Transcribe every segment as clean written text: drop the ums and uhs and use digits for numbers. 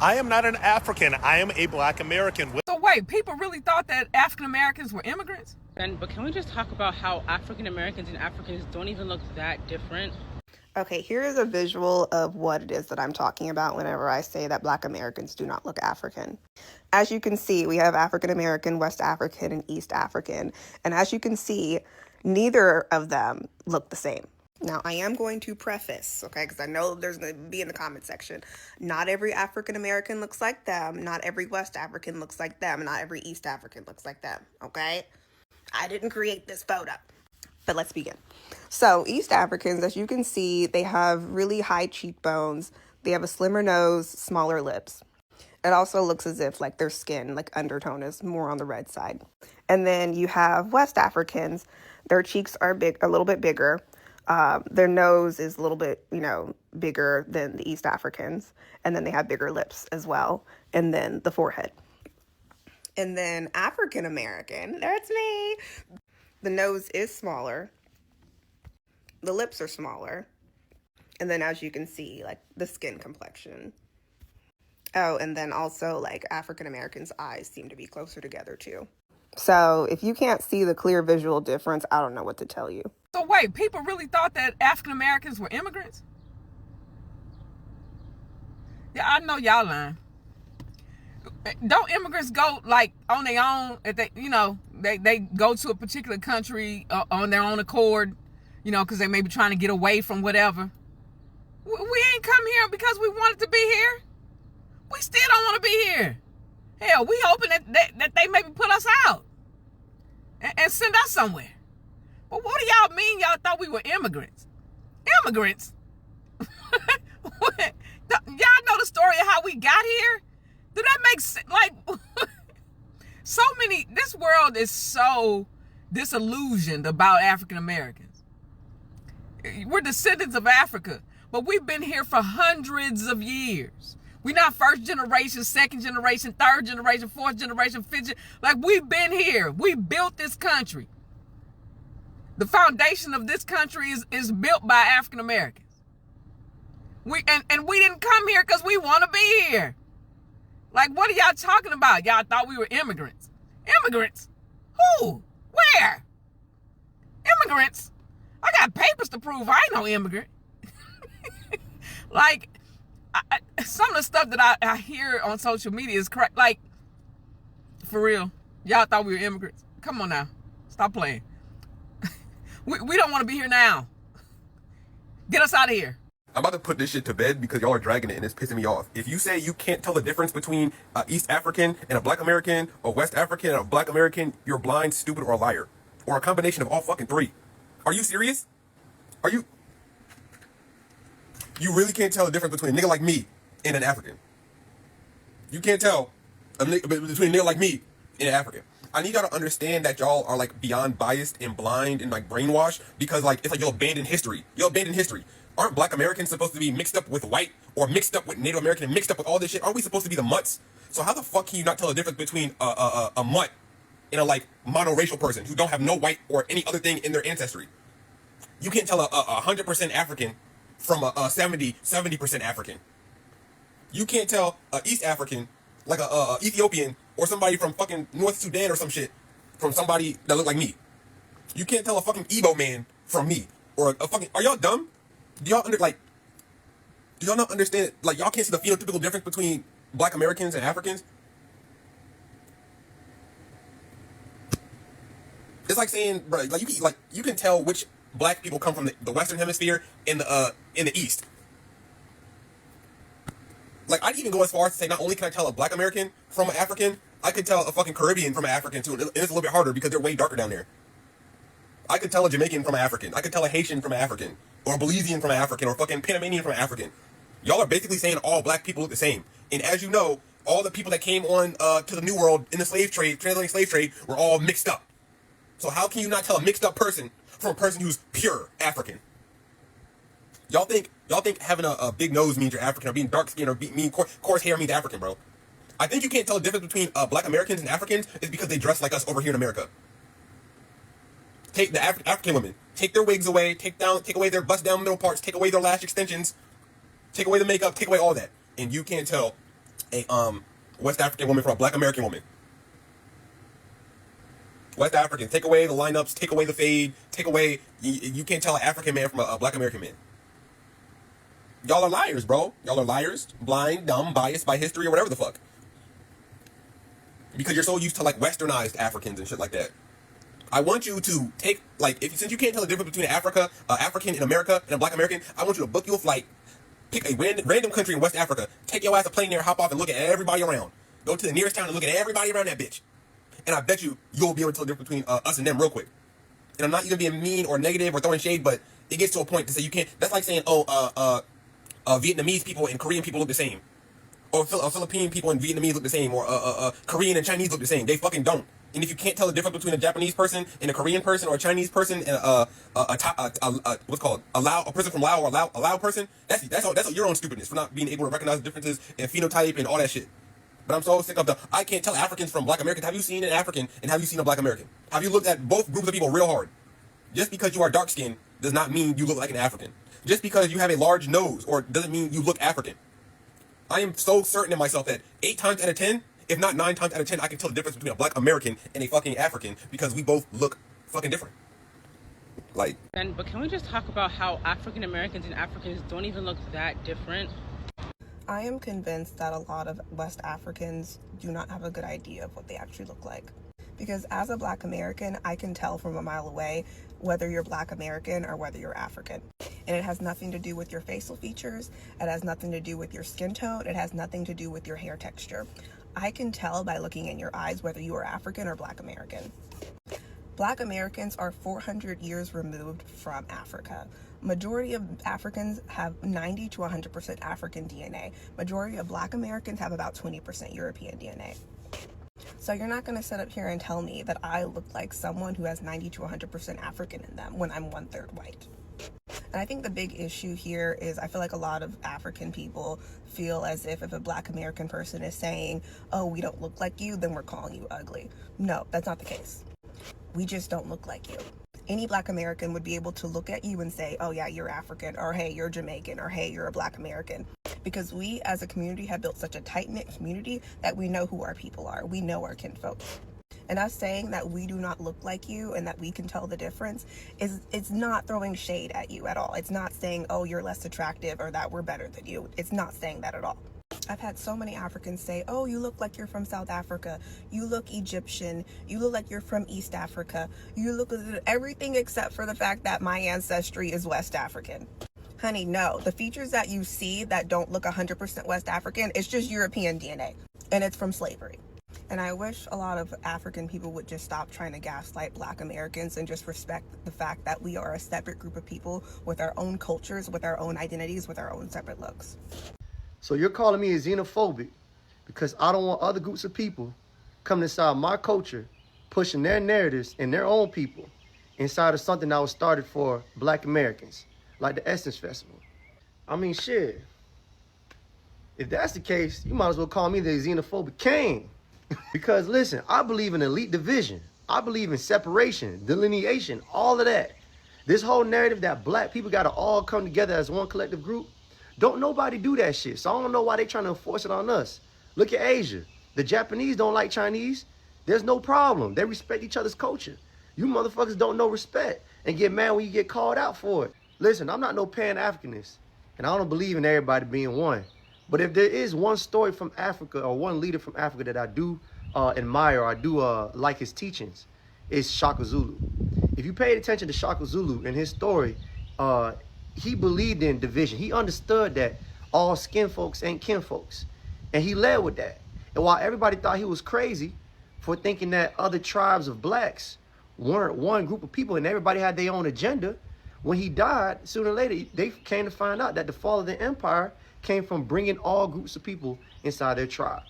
I am not an African. I am a Black American. So wait, people really thought that African Americans were immigrants? But can we just talk about how African Americans and Africans don't even look that different? Okay, here is a visual of what it is that I'm talking about whenever I say that Black Americans do not look African. As you can see, we have African American, West African, and East African. And as you can see, neither of them look the same. Now, I am going to preface, okay, because I know there's going to be in the comment section. Not every African American looks like them. Not every West African looks like them. Not every East African looks like them, okay? I didn't create this photo. But let's begin. So East Africans, as you can see, they have really high cheekbones. They have a slimmer nose, smaller lips. It also looks as if like their skin, like undertone, is more on the red side. And then you have West Africans. Their cheeks are big, a little bit bigger. Their nose is a little bit, bigger than the East Africans. And then they have bigger lips as well. And then the forehead. And then African American, that's me. The nose is smaller. The lips are smaller. And then as you can see, like the skin complexion. Oh, and then also like African Americans' eyes seem to be closer together too. So if you can't see the clear visual difference, I don't know what to tell you. So wait, people really thought that African Americans were immigrants? Yeah, I know y'all lying. Don't immigrants go like on their own? If they go to a particular country on their own accord, because they may be trying to get away from whatever. We ain't come here because we wanted to be here. We still don't want to be here. Hell, we hoping that they maybe put us out and send us somewhere. But what do y'all mean y'all thought we were immigrants? Immigrants? Y'all know the story of how we got here? Do that make sense? Like, this world is so disillusioned about African Americans. We're descendants of Africa, but we've been here for hundreds of years. We're not first generation, second generation, third generation, fourth generation, fifth generation. Like, we've been here. We built this country. The foundation of this country is built by African Americans. And we didn't come here because we want to be here. Like, what are y'all talking about? Y'all thought we were immigrants. Immigrants? Who? Where? Immigrants? I got papers to prove I ain't no immigrant. Like, some of the stuff that I hear on social media is correct. Like, for real, y'all thought we were immigrants. Come on now. Stop playing. We don't want to be here now. Get us out of here. I'm about to put this shit to bed because y'all are dragging it and it's pissing me off. If you say you can't tell the difference between East African and a Black American, or West African and a Black American, you're blind, stupid, or a liar. Or a combination of all fucking three. Are you serious? You really can't tell the difference between a nigga like me and an African. You can't tell between a nigga like me and an African. I need y'all to understand that y'all are like beyond biased and blind and like brainwashed because like it's like you'll abandon history. You'll abandon history. Aren't Black Americans supposed to be mixed up with white or mixed up with Native American and mixed up with all this shit? Aren't we supposed to be the mutts? So how the fuck can you not tell the difference between a mutt and a like monoracial person who don't have no white or any other thing in their ancestry? You can't tell a 100% African from a 70% African. You can't tell a East African, like a Ethiopian or somebody from fucking North Sudan or some shit from somebody that look like me. You can't tell a fucking Igbo man from me or a fucking. Are y'all dumb? Do y'all not understand? Like, y'all can't see the phenotypical difference between Black Americans and Africans? It's like saying, bro, you can tell which Black people come from the Western Hemisphere in the East. Like, I'd even go as far as to say not only can I tell a Black American from an African, I could tell a fucking Caribbean from an African too. And it's a little bit harder because they're way darker down there. I could tell a Jamaican from an African. I could tell a Haitian from an African. Or a Belizean from an African. Or a fucking Panamanian from an African. Y'all are basically saying all Black people look the same. And as you know, all the people that came on to the New World in the slave trade, transatlantic slave trade, were all mixed up. So how can you not tell a mixed up person from a person who's pure African? Y'all think having a big nose means you're African, or being dark skinned, or being coarse hair means African, bro. I think you can't tell the difference between Black Americans and Africans is because they dress like us over here in America. Take the African women, take their wigs away, take away their bust down middle parts, take away their lash extensions, take away the makeup, take away all that, and you can't tell a West African woman from a Black American woman. West African, take away the lineups, take away the fade, take away, you can't tell an African man from a Black American man. Y'all are liars, bro. Y'all are liars, blind, dumb, biased by history or whatever the fuck. Because you're so used to like westernized Africans and shit like that. I want you to take, like, since you can't tell the difference between African in America and a Black American, I want you to book you a flight, pick a random country in West Africa, take your ass a plane there, hop off and look at everybody around. Go to the nearest town and look at everybody around that bitch. And I bet you'll be able to tell the difference between us and them real quick. And I'm not even being mean or negative or throwing shade, but it gets to a point to say you can't. That's like saying, Vietnamese people and Korean people look the same, or Philippine people and Vietnamese look the same, or Korean and Chinese look the same. They fucking don't. And if you can't tell the difference between a Japanese person and a Korean person or a Chinese person and what's called a person from Laos or a Lao person, that's your own stupidness for not being able to recognize the differences in phenotype and all that shit. But I'm so sick of I can't tell Africans from Black Americans. Have you seen an African and have you seen a Black American? Have you looked at both groups of people real hard? Just because you are dark skinned does not mean you look like an African. Just because you have a large nose or doesn't mean you look African. I am so certain in myself that 8 times out of 10, if not 9 times out of 10, I can tell the difference between a Black American and a fucking African because we both look fucking different. Like. But can we just talk about how African Americans and Africans don't even look that different? I am convinced that a lot of West Africans do not have a good idea of what they actually look like. Because as a Black American, I can tell from a mile away whether you're Black American or whether you're African. And it has nothing to do with your facial features. It has nothing to do with your skin tone. It has nothing to do with your hair texture. I can tell by looking in your eyes whether you are African or Black American. Black Americans are 400 years removed from Africa. Majority of Africans have 90 to 100% African DNA. Majority of Black Americans have about 20% European DNA. So you're not going to sit up here and tell me that I look like someone who has 90 to 100% African in them when I'm 1/3 white. And I think the big issue here is I feel like a lot of African people feel as if a Black American person is saying, oh, we don't look like you, then we're calling you ugly. No, that's not the case. We just don't look like you. Any Black American would be able to look at you and say, oh yeah, you're African, or hey, you're Jamaican, or hey, you're a Black American. Because we as a community have built such a tight-knit community that we know who our people are. We know our kinfolk. And us saying that we do not look like you and that we can tell the difference it's not throwing shade at you at all. It's not saying, oh, you're less attractive or that we're better than you. It's not saying that at all. I've had so many Africans say, oh, you look like you're from South Africa. You look Egyptian. You look like you're from East Africa. You look like everything except for the fact that my ancestry is West African. Honey, no. The features that you see that don't look 100% West African, it's just European DNA. And it's from slavery. And I wish a lot of African people would just stop trying to gaslight Black Americans and just respect the fact that we are a separate group of people with our own cultures, with our own identities, with our own separate looks. So you're calling me a xenophobic because I don't want other groups of people coming inside my culture, pushing their narratives and their own people inside of something that was started for Black Americans, like the Essence Festival. I mean, shit. If that's the case, you might as well call me the xenophobic king. Because listen, I believe in elite division. I believe in separation, delineation, all of that. This whole narrative that Black people got to all come together as one collective group, don't nobody do that shit. So I don't know why they trying to enforce it on us. Look at Asia. The Japanese don't like Chinese. There's no problem. They respect each other's culture. You motherfuckers don't know respect and get mad when you get called out for it. Listen, I'm not no Pan-Africanist, and I don't believe in everybody being one. But if there is one story from Africa or one leader from Africa that I do admire or I do like his teachings, it's Shaka Zulu. If you paid attention to Shaka Zulu and his story, he believed in division. He understood that all skin folks ain't kin folks. And he led with that. And while everybody thought he was crazy for thinking that other tribes of Blacks weren't one group of people and everybody had their own agenda, when he died, sooner or later, they came to find out that the fall of the empire came from bringing all groups of people inside their tribe.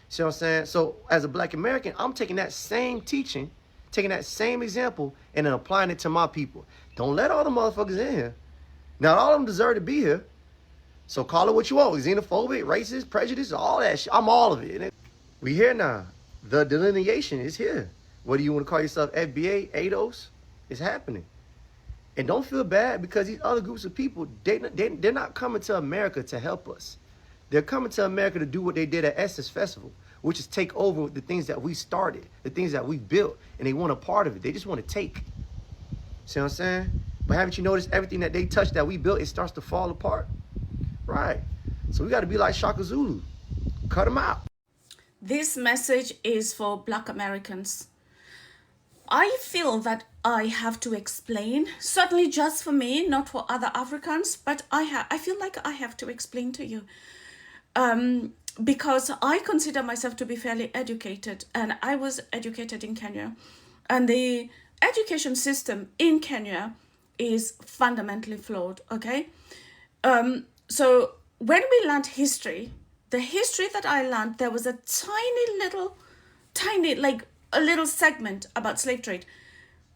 See what I'm saying? So as a Black American, I'm taking that same teaching, taking that same example, and then applying it to my people. Don't let all the motherfuckers in here. Not all of them deserve to be here. So call it what you want. Xenophobic, racist, prejudice, all that shit. I'm all of it. We here now. The delineation is here. Whether you want to call yourself FBA, ADOS, it's happening. And don't feel bad because these other groups of people, they're not coming to America to help us. They're coming to America to do what they did at Essence Festival, which is take over the things that we started, the things that we built, and they want a part of it. They just want to take. See what I'm saying? But haven't you noticed everything that they touch that we built, it starts to fall apart? Right. So we got to be like Shaka Zulu. Cut them out. This message is for Black Americans. I feel that I have to explain, certainly just for me, not for other Africans, but I feel like I have to explain to you. Because I consider myself to be fairly educated, and I was educated in Kenya. And the education system in Kenya is fundamentally flawed, okay? So when we learned history, the history that I learned, there was a tiny, like a little segment about slave trade.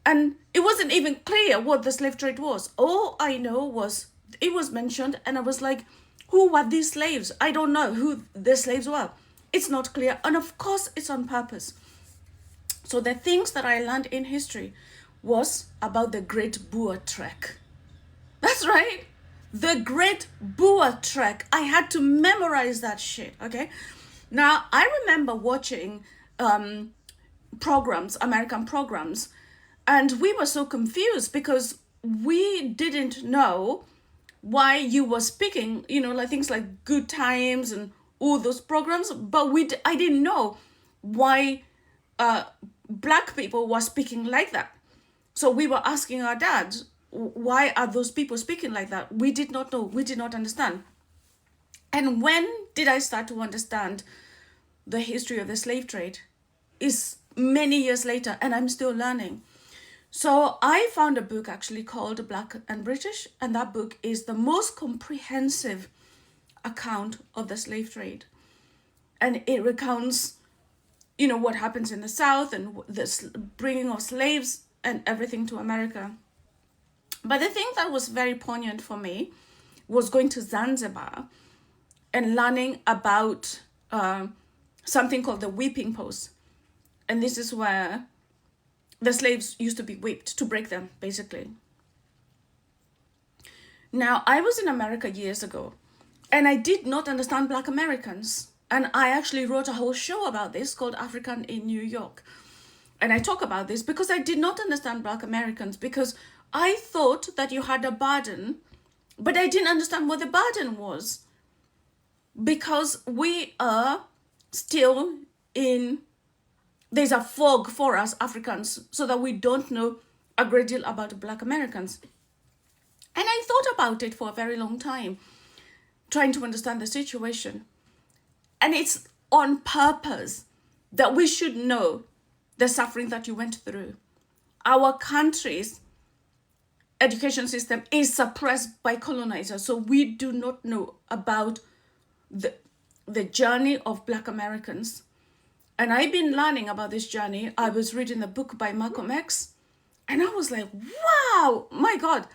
And it wasn't even clear what the slave trade was. All I know was it was mentioned, and I was like, who were these slaves? I don't know who the slaves were. It's not clear. And of course, it's on purpose. So the things that I learned in history was about the Great Boer Trek. That's right. The Great Boer Trek. I had to memorize that shit, okay? Now, I remember watching programs, American programs, and we were so confused because we didn't know why you were speaking, like things like Good Times and all those programs, but I didn't know why Black people were speaking like that. So we were asking our dads, why are those people speaking like that? We did not know. We did not understand. And when did I start to understand the history of the slave trade? Is many years later, and I'm still learning. So I found a book actually called Black and British, and that book is the most comprehensive account of the slave trade. And it recounts, what happens in the South and the bringing of slaves and everything to America. But the thing that was very poignant for me was going to Zanzibar and learning about something called the whipping post. And this is where the slaves used to be whipped to break them, basically. Now, I was in America years ago, and I did not understand Black Americans. And I actually wrote a whole show about this called African in New York. And I talk about this because I did not understand Black Americans, because I thought that you had a burden, but I didn't understand what the burden was. Because we are still there's a fog for us Africans, so that we don't know a great deal about Black Americans. And I thought about it for a very long time, trying to understand the situation. And it's on purpose that we should know the suffering that you went through. Our country's education system is suppressed by colonizers, so we do not know about the journey of Black Americans. And I've been learning about this journey. I was reading the book by Malcolm X, and I was like, wow, my God.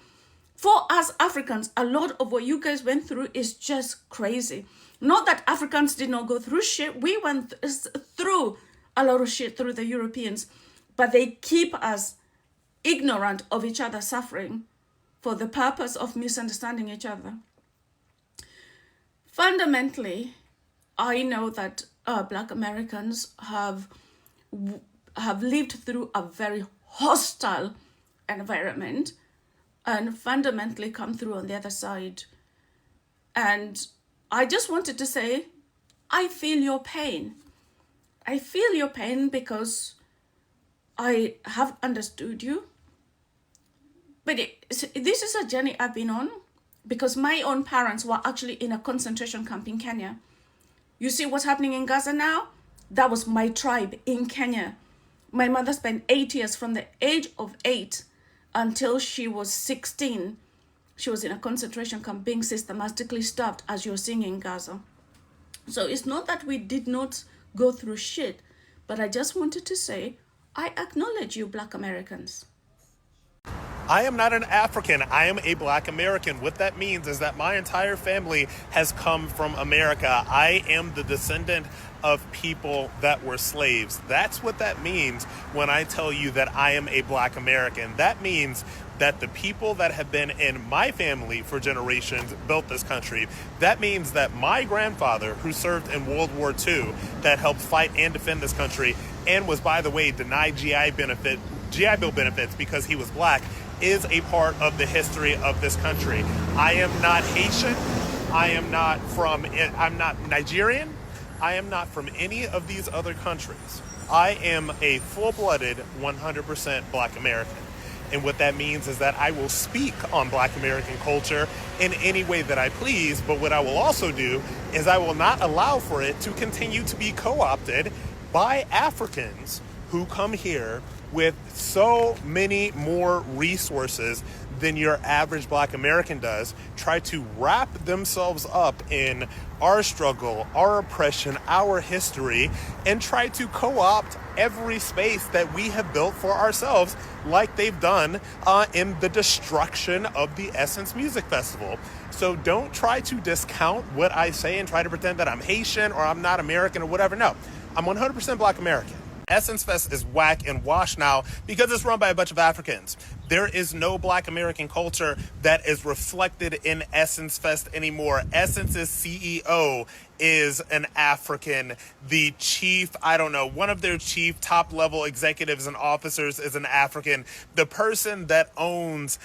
For us Africans, a lot of what you guys went through is just crazy. Not that Africans did not go through shit. We went through a lot of shit through the Europeans, but they keep us ignorant of each other's suffering for the purpose of misunderstanding each other. Fundamentally, I know that Black Americans have lived through a very hostile environment and fundamentally come through on the other side. And I just wanted to say, I feel your pain. I feel your pain because I have understood you. But this is a journey I've been on because my own parents were actually in a concentration camp in Kenya. You see what's happening in Gaza now? That was my tribe in Kenya. My mother spent 8 years from the age of 8 until she was 16. She was in a concentration camp being systematically starved, as you're seeing in Gaza. So it's not that we did not go through shit, but I just wanted to say, I acknowledge you, Black Americans. I am not an African. I am a Black American. What that means is that my entire family has come from America. I am the descendant of people that were slaves. That's what that means when I tell you that I am a Black American. That means that the people that have been in my family for generations built this country. That means that my grandfather, who served in World War II, that helped fight and defend this country, and was, by the way, denied GI Bill benefits because he was black, is a part of the history of this country. I am not Haitian. I'm not Nigerian. I am not from any of these other countries. I am a full-blooded 100% Black American. And what that means is that I will speak on Black American culture in any way that I please, but what I will also do is I will not allow for it to continue to be co-opted by Africans who come here with so many more resources than your average Black American does, try to wrap themselves up in our struggle, our oppression, our history, and try to co-opt every space that we have built for ourselves, like they've done in the destruction of the Essence Music Festival. So don't try to discount what I say and try to pretend that I'm Haitian or I'm not American or whatever. No, I'm 100% Black American. Essence Fest is whack and washed now because it's run by a bunch of Africans. There is no Black American culture that is reflected in Essence Fest anymore. Essence's CEO is an African. The chief, one of their chief top level executives and officers is an African. The person that owns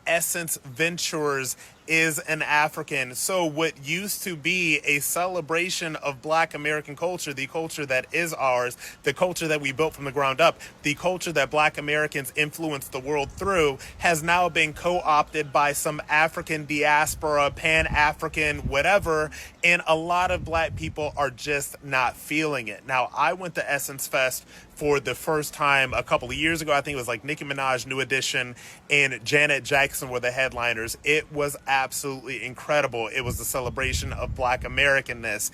Essence Ventures is an African. So what used to be a celebration of Black American culture, the culture that is ours, the culture that we built from the ground up, the culture that Black Americans influenced the world through, has now been co-opted by some African diaspora, Pan-African, whatever, and a lot of Black people are just not feeling it. Now, I went to Essence Fest for the first time a couple of years ago. I think it was like Nicki Minaj, New Edition, and Janet Jackson were the headliners. It was absolutely incredible. It was a celebration of Black Americanness.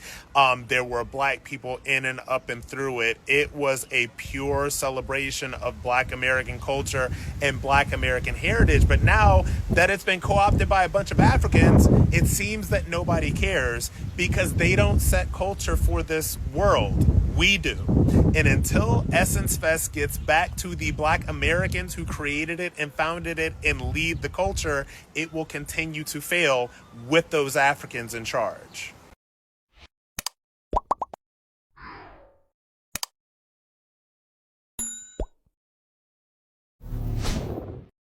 There were Black people in and up and through it. It was a pure celebration of Black American culture and Black American heritage. But now that it's been co-opted by a bunch of Africans, it seems that nobody cares because they don't set culture for this world. We do. And until Essence Fest gets back to the Black Americans who created it and founded it and lead the culture, it will continue to fail with those Africans in charge.